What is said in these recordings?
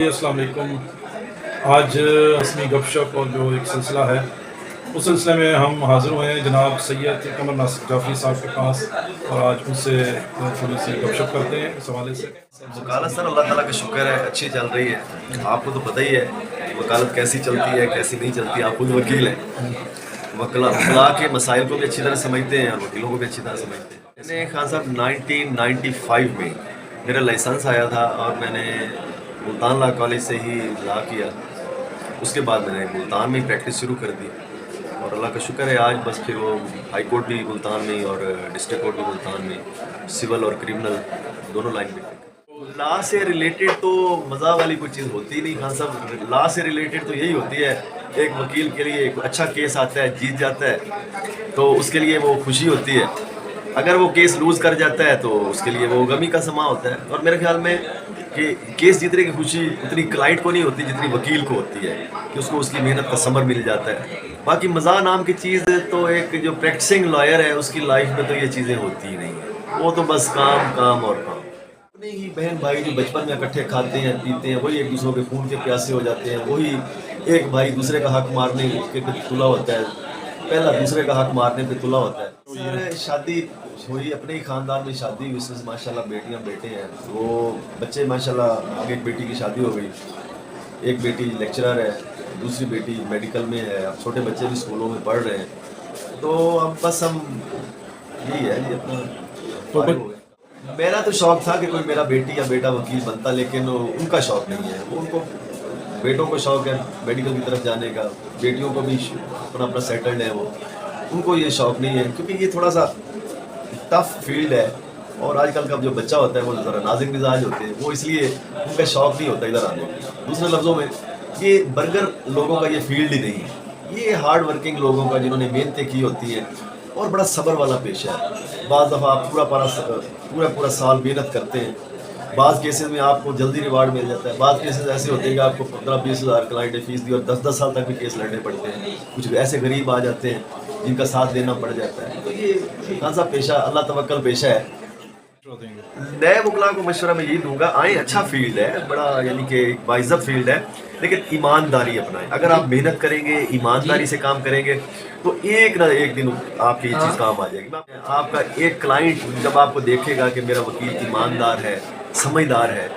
अस्सलाम वालेकुम। आज रस्मी गपशप और जो एक सिलसिला है उस सिलसिले में हम हाज़िर हुए हैं जनाब सैयद कमर नासिर जाफरी साहब के पास, और आज उनसे थोड़ी सी गपशप करते हैं इस हवाले से। वकालत सर अल्लाह ताला का शुक्र है अच्छी चल रही है। आपको तो पता ही है वकालत कैसी चलती है कैसी नहीं चलती। आप खुद वकील हैं, वकला के मसाइल को भी अच्छी तरह समझते हैं और वकीलों को भी अच्छी तरह समझते हैं। मैंने खान साहब 1995 में मेरा लाइसेंस आया था और मैंने मुल्तान लॉ कॉलेज से ही लॉ किया। उसके बाद मैंने मुल्तान में प्रैक्टिस शुरू कर दी और अल्लाह का शुक्र है आज बस फिर वो हाई कोर्ट भी मुल्तान में और डिस्ट्रिक्ट कोर्ट भी मुल्तान में, सिविल और क्रिमिनल दोनों लाइन में। लॉ से रिलेटेड तो मज़ा वाली कोई चीज़ होती ही नहीं खान साहब। लॉ से रिलेटेड तो यही होती है, एक वकील के लिए एक अच्छा केस आता है, जीत जाता है तो उसके लिए वो खुशी होती है। अगर वो केस लूज़ कर जाता है तो उसके लिए वो गमी का समा होता है। और मेरे ख्याल में कि केस जीतने की खुशी उतनी क्लाइंट को नहीं होती जितनी वकील को होती है कि उसको उसकी मेहनत का समर मिल जाता है। बाकी मज़ा नाम की चीज़ तो एक जो प्रैक्टिसिंग लॉयर है उसकी लाइफ में तो ये चीज़ें होती ही नहीं है। वो तो बस काम काम और काम। अपने ही बहन भाई जो बचपन में इकट्ठे खाते हैं पीते हैं वही एक दूसरों के खून के प्यासे हो जाते हैं। वही एक भाई दूसरे का हक मारने के पे तुला होता है, पहला दूसरे का हक मारने पे तुला होता है। सर शादी हुई, अपने ही ख़ानदान में शादी हुई, उसमें माशाल्लाह बेटियां बेटे हैं। वो बच्चे माशाल्लाह आगे एक बेटी की शादी हो गई, एक बेटी लेक्चरर है, दूसरी बेटी मेडिकल में है। अब छोटे बच्चे भी स्कूलों में पढ़ रहे हैं। तो अब बस हम यही है जी अपना तो मेरा तो शौक़ था कि कोई मेरा बेटी या बेटा वकील बनता, लेकिन उनका शौक़ नहीं है। उनको बेटों को शौक़ है मेडिकल की तरफ जाने का, बेटियों को भी अपना अपना सेटल्ड है। वो उनको ये शौक़ नहीं है क्योंकि ये थोड़ा सा टफ फील्ड है और आजकल का जो बच्चा होता है वो ज़रा नाजुक मिजाज होते हैं, वो इसलिए उनका शौक़ नहीं होता इधर आने का। दूसरे लफ्ज़ों में ये बर्गर लोगों का ये फील्ड ही नहीं है, ये हार्ड वर्किंग लोगों का जिन्होंने मेहनतें की होती हैं और बड़ा सब्र वाला पेशा है। बाज़ दफ़ा आप पूरा साल मेहनत करते हैं, बाज़ केसेस में आपको जल्दी रिवार्ड मिल जाता है, बाज़ केसेस ऐसे होते हैं कि आपको 15-20 हज़ार क्लाइंट फीस दी और 10-10 साल तक भी केस लड़ने पड़ते हैं। कुछ ऐसे गरीब आ जाते हैं जिनका साथ देना पड़ जाता है। तो ये कौन सा पेशा अल्लाह तवक्कल पेशा है। नए वकला को मशवरा मैं यही दूंगा, आए अच्छा फील्ड है, बड़ा यानी कि बाइज़्ज़त फील्ड है, लेकिन ईमानदारी अपनाएं। अगर आप मेहनत करेंगे ईमानदारी से काम करेंगे तो एक ना एक दिन आपकी ये चीज़ काम आ जाएगी। आपका एक क्लाइंट जब आपको देखेगा कि मेरा वकील ईमानदार है, समझदार है,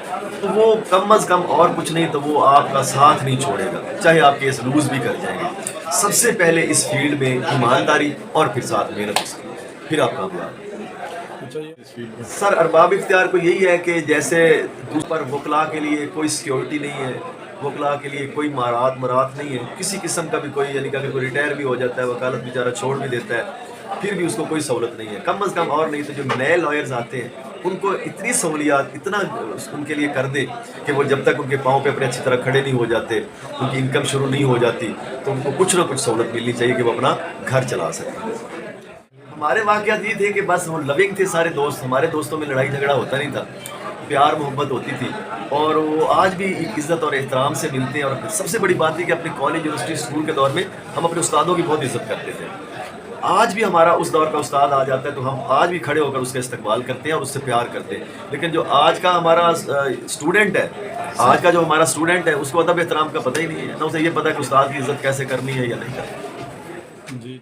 तो वो कम अज़ कम और कुछ नहीं तो वो आपका साथ नहीं छोड़ेगा, चाहे आप केस लूज़ भी कर जाएंगे। सबसे पहले इस फील्ड में ईमानदारी और फिर साथ मेहनत उसकी, फिर आप कामयाब। सर अरबाब इख्तियार को यही है कि जैसे दूसर वकला के लिए कोई सिक्योरिटी नहीं है, वकला के लिए कोई मरात नहीं है किसी किस्म का भी। कोई यानी कि अगर कोई रिटायर भी हो जाता है, वकालत बेचारा छोड़ भी देता है, फिर भी उसको कोई सहूलत नहीं है। कम अज़ कम और नहीं तो जो नए लॉयर्स आते हैं उनको इतनी सहूलियात इतना उनके लिए कर दे कि वो जब तक उनके पाँव पे अपने अच्छी तरह खड़े नहीं हो जाते, उनकी इनकम शुरू नहीं हो जाती, तो उनको कुछ ना कुछ सहूलत मिलनी चाहिए कि वो अपना घर चला सकें। हमारे वाक़यात ये थे कि बस वो लविंग थे सारे दोस्त, हमारे दोस्तों में लड़ाई झगड़ा होता नहीं था, प्यार मोहब्बत होती थी और वो आज भी इज़्ज़त और एहतराम से मिलते हैं। और सबसे बड़ी बात है कि अपने कॉलेज यूनिवर्सिटी स्कूल के दौर में हम अपने उस्तादों की बहुत इज़्ज़त करते थे। आज भी हमारा उस दौर का उस्ताद आ जाता है तो हम आज भी खड़े होकर उसका इस्तकबाल करते हैं और उससे प्यार करते हैं। लेकिन जो आज का हमारा स्टूडेंट है, आज का जो हमारा स्टूडेंट है उसको अदब एहतराम का पता ही नहीं है, ना उसे ये पता है कि उस्ताद की इज़्ज़त कैसे करनी है या नहीं करनी। जी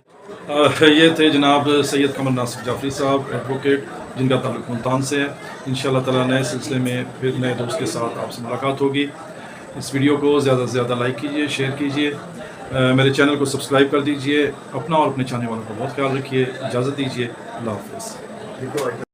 ये थे जनाब सैयद कमर नासिर जाफरी साहब एडवोकेट, जिनका ताल्लुक़ मुल्तान से है। इंशाअल्लाह ताला नए सिलसिले में फिर नए दोस्त के साथ आपसे मुलाकात होगी। इस वीडियो को ज़्यादा से ज़्यादा लाइक कीजिए, शेयर कीजिए, मेरे चैनल को सब्सक्राइब कर दीजिए। अपना और अपने चाहने वालों का बहुत ख्याल रखिए। इजाज़त दीजिए, अल्लाह हाफ़िज़।